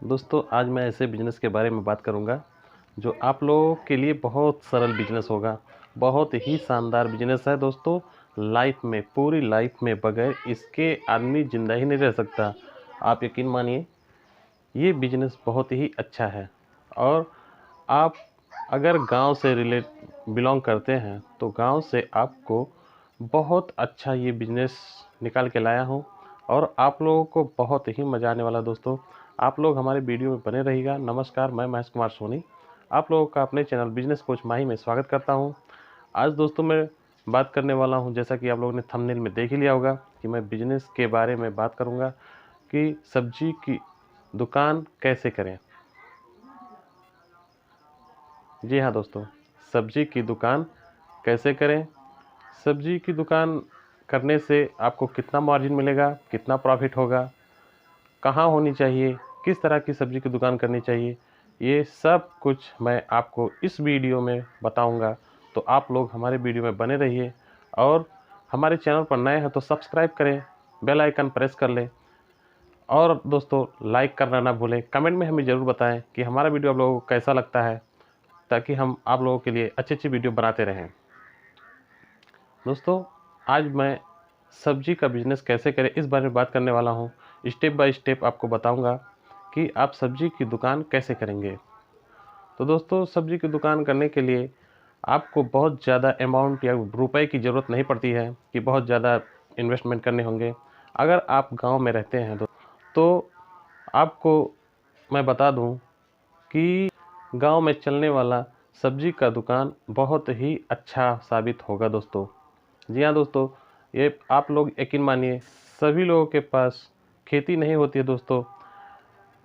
दोस्तों आज मैं ऐसे बिजनेस के बारे में बात करूंगा जो आप लोगों के लिए बहुत सरल बिजनेस होगा। बहुत ही शानदार बिजनेस है दोस्तों। लाइफ में, पूरी लाइफ में बगैर इसके आदमी ज़िंदा ही नहीं रह सकता। आप यकीन मानिए, ये बिजनेस बहुत ही अच्छा है। और आप अगर गांव से बिलोंग करते हैं तो गांव से आपको बहुत अच्छा ये बिजनेस निकाल के लाया हूँ और आप लोगों को बहुत ही मज़ा आने वाला। दोस्तों आप लोग हमारे वीडियो में बने रहिएगा। नमस्कार, मैं महेश कुमार सोनी आप लोगों का अपने चैनल बिजनेस कोच माही में स्वागत करता हूँ। आज दोस्तों मैं बात करने वाला हूँ, जैसा कि आप लोगों ने थंबनेल में देख ही लिया होगा, कि मैं बिजनेस के बारे में बात करूँगा कि सब्जी की दुकान कैसे करें। जी हाँ दोस्तों, सब्जी की दुकान कैसे करें। सब्जी की दुकान करने से आपको कितना मार्जिन मिलेगा, कितना प्रॉफिट होगा, कहाँ होनी चाहिए, किस तरह की सब्जी की दुकान करनी चाहिए, ये सब कुछ मैं आपको इस वीडियो में बताऊंगा। तो आप लोग हमारे वीडियो में बने रहिए और हमारे चैनल पर नए हैं तो सब्सक्राइब करें, बेल आइकन प्रेस कर लें और दोस्तों लाइक करना ना भूलें। कमेंट में हमें ज़रूर बताएं कि हमारा वीडियो आप लोगों को कैसा लगता है, ताकि हम आप लोगों के लिए अच्छी अच्छी वीडियो बनाते रहें। दोस्तों आज मैं सब्जी का बिज़नेस कैसे करें इस बारे में बात करने वाला हूं। स्टेप बाय स्टेप आपको बताऊंगा कि आप सब्जी की दुकान कैसे करेंगे। तो दोस्तों सब्जी की दुकान करने के लिए आपको बहुत ज़्यादा अमाउंट या रुपए की ज़रूरत नहीं पड़ती है कि बहुत ज़्यादा इन्वेस्टमेंट करने होंगे। अगर आप गांव में रहते हैं तो आपको मैं बता दूं कि गांव में चलने वाला सब्जी का दुकान बहुत ही अच्छा साबित होगा दोस्तों। जी हाँ दोस्तों, ये आप लोग यकीन मानिए, सभी लोगों के पास खेती नहीं होती है दोस्तों।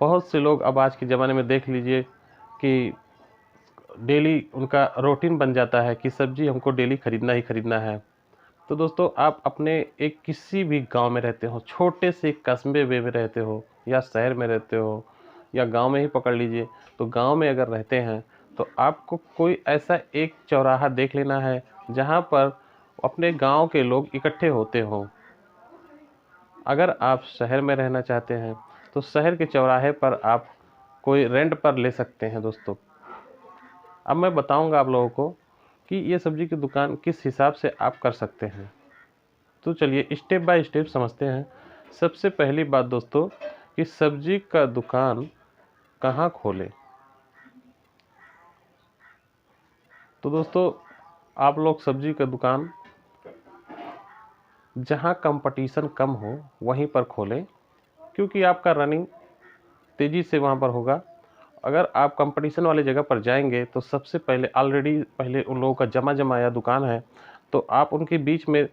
बहुत से लोग अब आज के ज़माने में देख लीजिए कि डेली उनका रूटीन बन जाता है कि सब्जी हमको डेली ख़रीदना ही ख़रीदना है। तो दोस्तों आप अपने एक किसी भी गांव में रहते हो, छोटे से कस्बे में रहते हो या शहर में रहते हो या गांव में ही पकड़ लीजिए, तो गांव में अगर रहते हैं तो आपको कोई ऐसा एक चौराहा देख लेना है जहां पर अपने गांव के लोग इकट्ठे होते हों। अगर आप शहर में रहना चाहते हैं तो शहर के चौराहे पर आप कोई रेंट पर ले सकते हैं दोस्तों। अब मैं बताऊंगा आप लोगों को कि ये सब्जी की दुकान किस हिसाब से आप कर सकते हैं। तो चलिए स्टेप बाय स्टेप समझते हैं। सबसे पहली बात दोस्तों कि सब्जी का दुकान कहाँ खोलें। तो दोस्तों आप लोग सब्जी का दुकान जहाँ कंपटीशन कम हो वहीं पर खोलें, क्योंकि आपका रनिंग तेज़ी से वहाँ पर होगा। अगर आप कंपटीशन वाली जगह पर जाएंगे तो सबसे पहले ऑलरेडी पहले उन लोगों का जमा जमाया दुकान है, तो आप उनके बीच में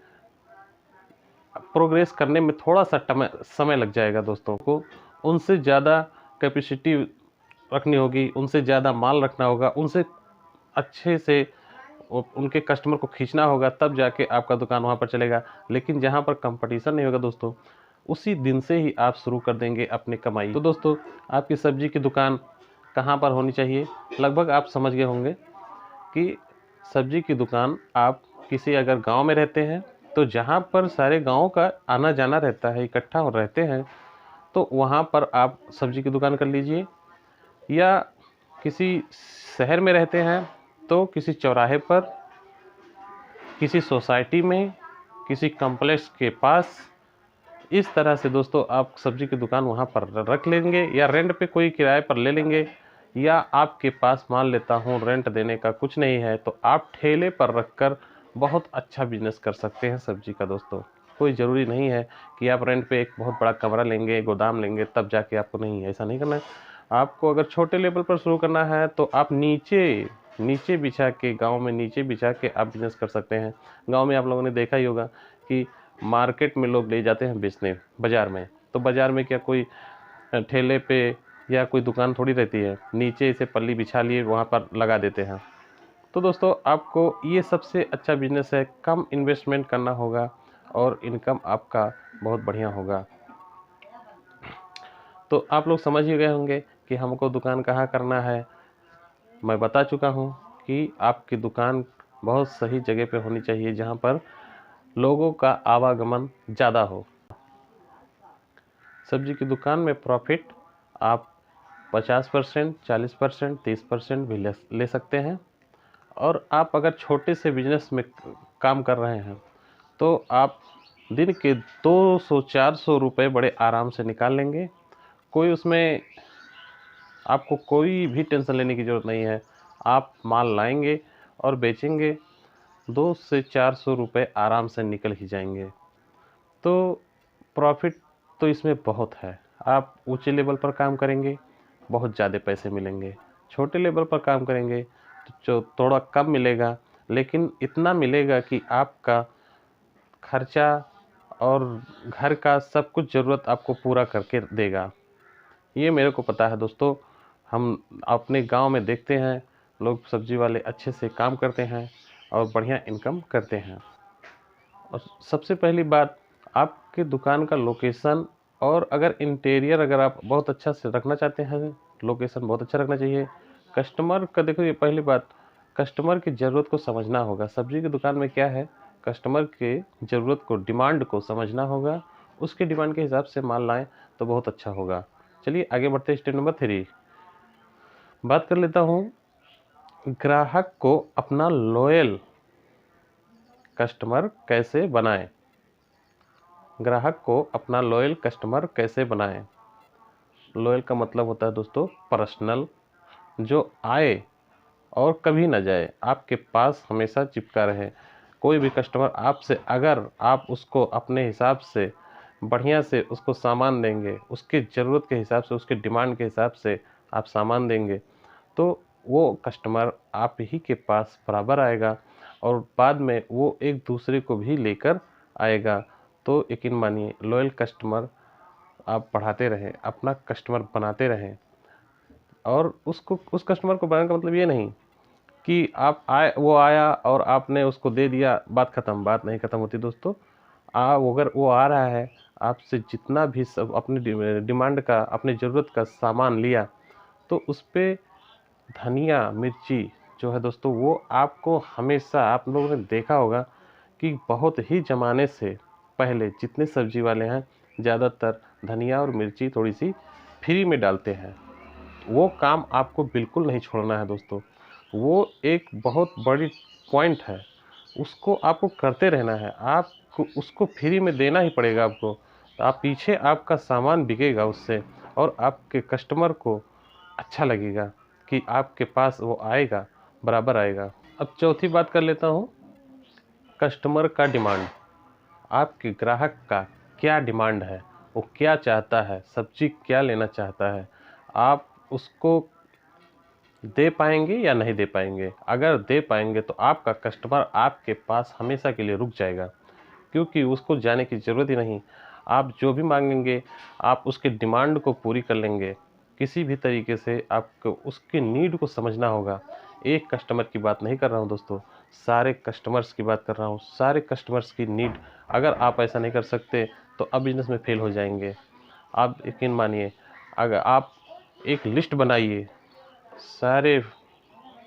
प्रोग्रेस करने में थोड़ा सा समय लग जाएगा। दोस्तों को उनसे ज़्यादा कैपेसिटी रखनी होगी, उनसे ज़्यादा माल रखना होगा, उनसे अच्छे से उनके कस्टमर को खींचना होगा, तब जाके आपका दुकान वहाँ पर चलेगा। लेकिन जहाँ पर कंपटीशन नहीं होगा दोस्तों, उसी दिन से ही आप शुरू कर देंगे अपनी कमाई। तो दोस्तों आपकी सब्जी की दुकान कहाँ पर होनी चाहिए, लगभग आप समझ गए होंगे कि सब्जी की दुकान आप किसी अगर गांव में रहते हैं तो जहां पर सारे गांव का आना जाना रहता है, इकट्ठा हो रहते हैं, तो वहां पर आप सब्जी की दुकान कर लीजिए। या किसी शहर में रहते हैं तो किसी चौराहे पर, किसी सोसाइटी में, किसी कॉम्प्लेक्स के पास, इस तरह से दोस्तों आप सब्जी की दुकान वहाँ पर रख लेंगे या रेंट पे कोई किराए पर ले लेंगे। या आपके पास मान लेता हूँ रेंट देने का कुछ नहीं है तो आप ठेले पर रखकर बहुत अच्छा बिजनेस कर सकते हैं सब्जी का दोस्तों। कोई ज़रूरी नहीं है कि आप रेंट पे एक बहुत बड़ा कमरा लेंगे, गोदाम लेंगे, तब जाके आपको, नहीं ऐसा नहीं करना है। आपको अगर छोटे लेवल पर शुरू करना है तो आप नीचे नीचे बिछा के, गांव में नीचे बिछा के आप बिजनेस कर सकते हैं। गांव में आप लोगों ने देखा ही होगा कि मार्केट में लोग ले जाते हैं बेचने बाज़ार में, तो बाज़ार में क्या कोई ठेले पे या कोई दुकान थोड़ी रहती है, नीचे इसे पल्ली बिछा लिए वहाँ पर लगा देते हैं। तो दोस्तों आपको ये सबसे अच्छा बिजनेस है, कम इन्वेस्टमेंट करना होगा और इनकम आपका बहुत बढ़िया होगा। तो आप लोग समझ ही गए होंगे कि हमको दुकान कहाँ करना है। मैं बता चुका हूँ कि आपकी दुकान बहुत सही जगह पे होनी चाहिए जहाँ पर लोगों का आवागमन ज़्यादा हो। सब्जी की दुकान में प्रॉफिट आप 50%, 40%, 30% भी ले सकते हैं। और आप अगर छोटे से बिजनेस में काम कर रहे हैं तो आप दिन के 200-400 रुपये बड़े आराम से निकाल लेंगे। कोई उसमें आपको कोई भी टेंशन लेने की ज़रूरत नहीं है। आप माल लाएंगे और बेचेंगे, 2 से 400 रुपये आराम से निकल ही जाएंगे। तो प्रॉफिट तो इसमें बहुत है। आप ऊंचे लेवल पर काम करेंगे, बहुत ज़्यादा पैसे मिलेंगे। छोटे लेवल पर काम करेंगे तो जो थोड़ा कम मिलेगा, लेकिन इतना मिलेगा कि आपका खर्चा और घर का सब कुछ ज़रूरत आपको पूरा करके देगा। ये मेरे को पता है दोस्तों। हम अपने गांव में देखते हैं, लोग सब्जी वाले अच्छे से काम करते हैं और बढ़िया इनकम करते हैं। और सबसे पहली बात, आपके दुकान का लोकेशन, और अगर इंटीरियर अगर आप बहुत अच्छा से रखना चाहते हैं, लोकेशन बहुत अच्छा रखना चाहिए। कस्टमर का देखो, ये पहली बात, कस्टमर की ज़रूरत को समझना होगा। सब्जी की दुकान में क्या है, कस्टमर के ज़रूरत को, डिमांड को समझना होगा। उसके डिमांड के हिसाब से माल लाएं तो बहुत अच्छा होगा। चलिए आगे बढ़ते हैं। स्टेप नंबर 3 बात कर लेता हूँ, ग्राहक को अपना लॉयल कस्टमर कैसे बनाएं। ग्राहक को अपना लॉयल कस्टमर कैसे बनाएं। लॉयल का मतलब होता है दोस्तों पर्सनल, जो आए और कभी ना जाए, आपके पास हमेशा चिपका रहे। कोई भी कस्टमर आपसे, अगर आप उसको अपने हिसाब से बढ़िया से उसको सामान देंगे, उसके ज़रूरत के हिसाब से, उसके डिमांड के हिसाब से आप सामान देंगे, तो वो कस्टमर आप ही के पास बराबर आएगा और बाद में वो एक दूसरे को भी लेकर आएगा। तो यकीन मानिए, लॉयल कस्टमर आप बढ़ाते रहें, अपना कस्टमर बनाते रहें। और उसको, उस कस्टमर को बनाने का मतलब ये नहीं कि आप आए, वो आया और आपने उसको दे दिया, बात ख़त्म। बात नहीं ख़त्म होती दोस्तों। अगर वो आ रहा है, आपसे जितना भी सब अपनी डिमांड का, अपनी ज़रूरत का सामान लिया, तो उस पे धनिया मिर्ची जो है दोस्तों, वो आपको हमेशा, आप लोगों ने देखा होगा कि बहुत ही ज़माने से पहले जितने सब्जी वाले हैं, ज़्यादातर धनिया और मिर्ची थोड़ी सी फ्री में डालते हैं। वो काम आपको बिल्कुल नहीं छोड़ना है दोस्तों। वो एक बहुत बड़ी पॉइंट है, उसको आपको करते रहना है। आपको उसको फ्री में देना ही पड़ेगा आपको। तो आप पीछे, आपका सामान बिकेगा उससे और आपके कस्टमर को अच्छा लगेगा कि आपके पास वो आएगा, बराबर आएगा। अब चौथी बात कर लेता हूँ, कस्टमर का डिमांड। आपके ग्राहक का क्या डिमांड है, वो क्या चाहता है, सब्जी क्या लेना चाहता है, आप उसको दे पाएंगे या नहीं दे पाएंगे। अगर दे पाएंगे तो आपका कस्टमर आपके पास हमेशा के लिए रुक जाएगा, क्योंकि उसको जाने की ज़रूरत ही नहीं। आप जो भी मांगेंगे, आप उसके डिमांड को पूरी कर लेंगे। किसी भी तरीके से आपको उसकी नीड को समझना होगा। एक कस्टमर की बात नहीं कर रहा हूँ दोस्तों, सारे कस्टमर्स की बात कर रहा हूँ। सारे कस्टमर्स की नीड, अगर आप ऐसा नहीं कर सकते तो अब बिजनेस में फेल हो जाएंगे। आप यकीन मानिए, अगर आप एक लिस्ट बनाइए, सारे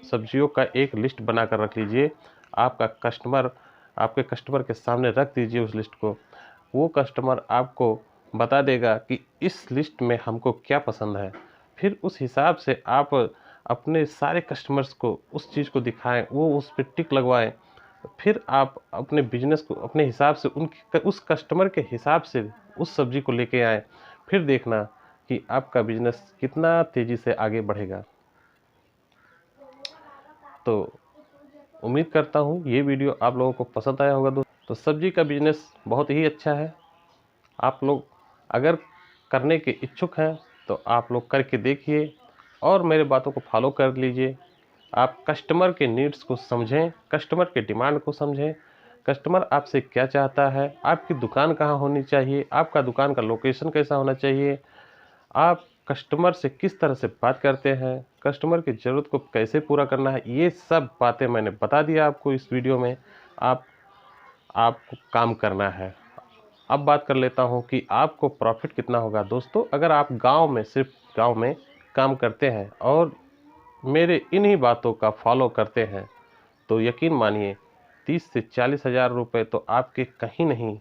सब्जियों का एक लिस्ट बनाकर रख लीजिए। आपका कस्टमर, आपके कस्टमर के सामने रख दीजिए उस लिस्ट को। वो कस्टमर आपको बता देगा कि इस लिस्ट में हमको क्या पसंद है। फिर उस हिसाब से आप अपने सारे कस्टमर्स को उस चीज़ को दिखाएं, वो उस पर टिक लगवाएं। फिर आप अपने बिजनेस को अपने हिसाब से, उनके, उस कस्टमर के हिसाब से उस सब्जी को लेके आएँ। फिर देखना कि आपका बिजनेस कितना तेज़ी से आगे बढ़ेगा। तो उम्मीद करता हूँ ये वीडियो आप लोगों को पसंद आया होगा दोस्तों। तो सब्जी का बिजनेस बहुत ही अच्छा है। आप लोग अगर करने के इच्छुक हैं तो आप लोग करके देखिए और मेरे बातों को फॉलो कर लीजिए। आप कस्टमर के नीड्स को समझें, कस्टमर के डिमांड को समझें, कस्टमर आपसे क्या चाहता है, आपकी दुकान कहाँ होनी चाहिए, आपका दुकान का लोकेशन कैसा होना चाहिए, आप कस्टमर से किस तरह से बात करते हैं, कस्टमर की ज़रूरत को कैसे पूरा करना है, ये सब बातें मैंने बता दिया आपको इस वीडियो में। आपको काम करना है। अब बात कर लेता हूँ कि आपको प्रॉफिट कितना होगा दोस्तों। अगर आप गांव में, सिर्फ गांव में काम करते हैं और मेरे इन्हीं बातों का फॉलो करते हैं, तो यकीन मानिए 30 से 40 हज़ार रुपये तो आपके कहीं नहीं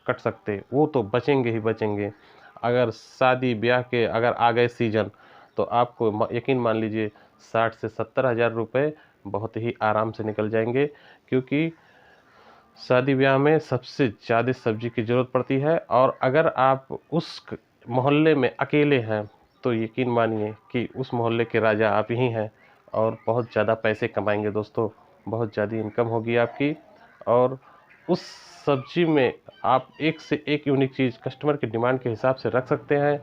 कट सकते, वो तो बचेंगे ही बचेंगे। अगर शादी ब्याह के अगर आ गए सीजन, तो आपको यकीन मान लीजिए 60 से 70 हज़ार रुपये बहुत ही आराम से निकल जाएंगे, क्योंकि शादी ब्याह में सबसे ज़्यादा सब्जी की ज़रूरत पड़ती है। और अगर आप उस मोहल्ले में अकेले हैं तो यकीन मानिए कि उस मोहल्ले के राजा आप ही हैं और बहुत ज़्यादा पैसे कमाएंगे दोस्तों, बहुत ज़्यादा इनकम होगी आपकी। और उस सब्जी में आप एक से एक यूनिक चीज़ कस्टमर की डिमांड के हिसाब से रख सकते हैं।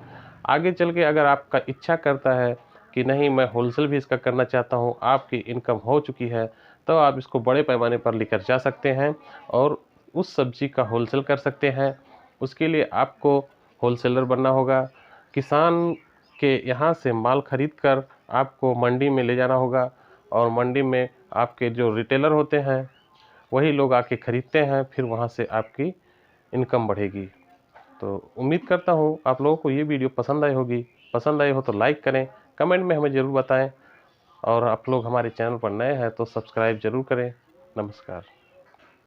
आगे चल के अगर आपका इच्छा करता है कि नहीं मैं होलसेल भी इसका करना चाहता हूँ, आपकी इनकम हो चुकी है, तो आप इसको बड़े पैमाने पर लेकर जा सकते हैं और उस सब्जी का होलसेल कर सकते हैं। उसके लिए आपको होलसेलर बनना होगा। किसान के यहाँ से माल खरीद कर आपको मंडी में ले जाना होगा और मंडी में आपके जो रिटेलर होते हैं वही लोग आके खरीदते हैं, फिर वहाँ से आपकी इनकम बढ़ेगी। तो उम्मीद करता हूँ आप लोगों को ये वीडियो पसंद आई होगी। पसंद आई हो तो लाइक करें, कमेंट में हमें ज़रूर बताएं और आप लोग हमारे चैनल पर नए हैं तो सब्सक्राइब ज़रूर करें। नमस्कार।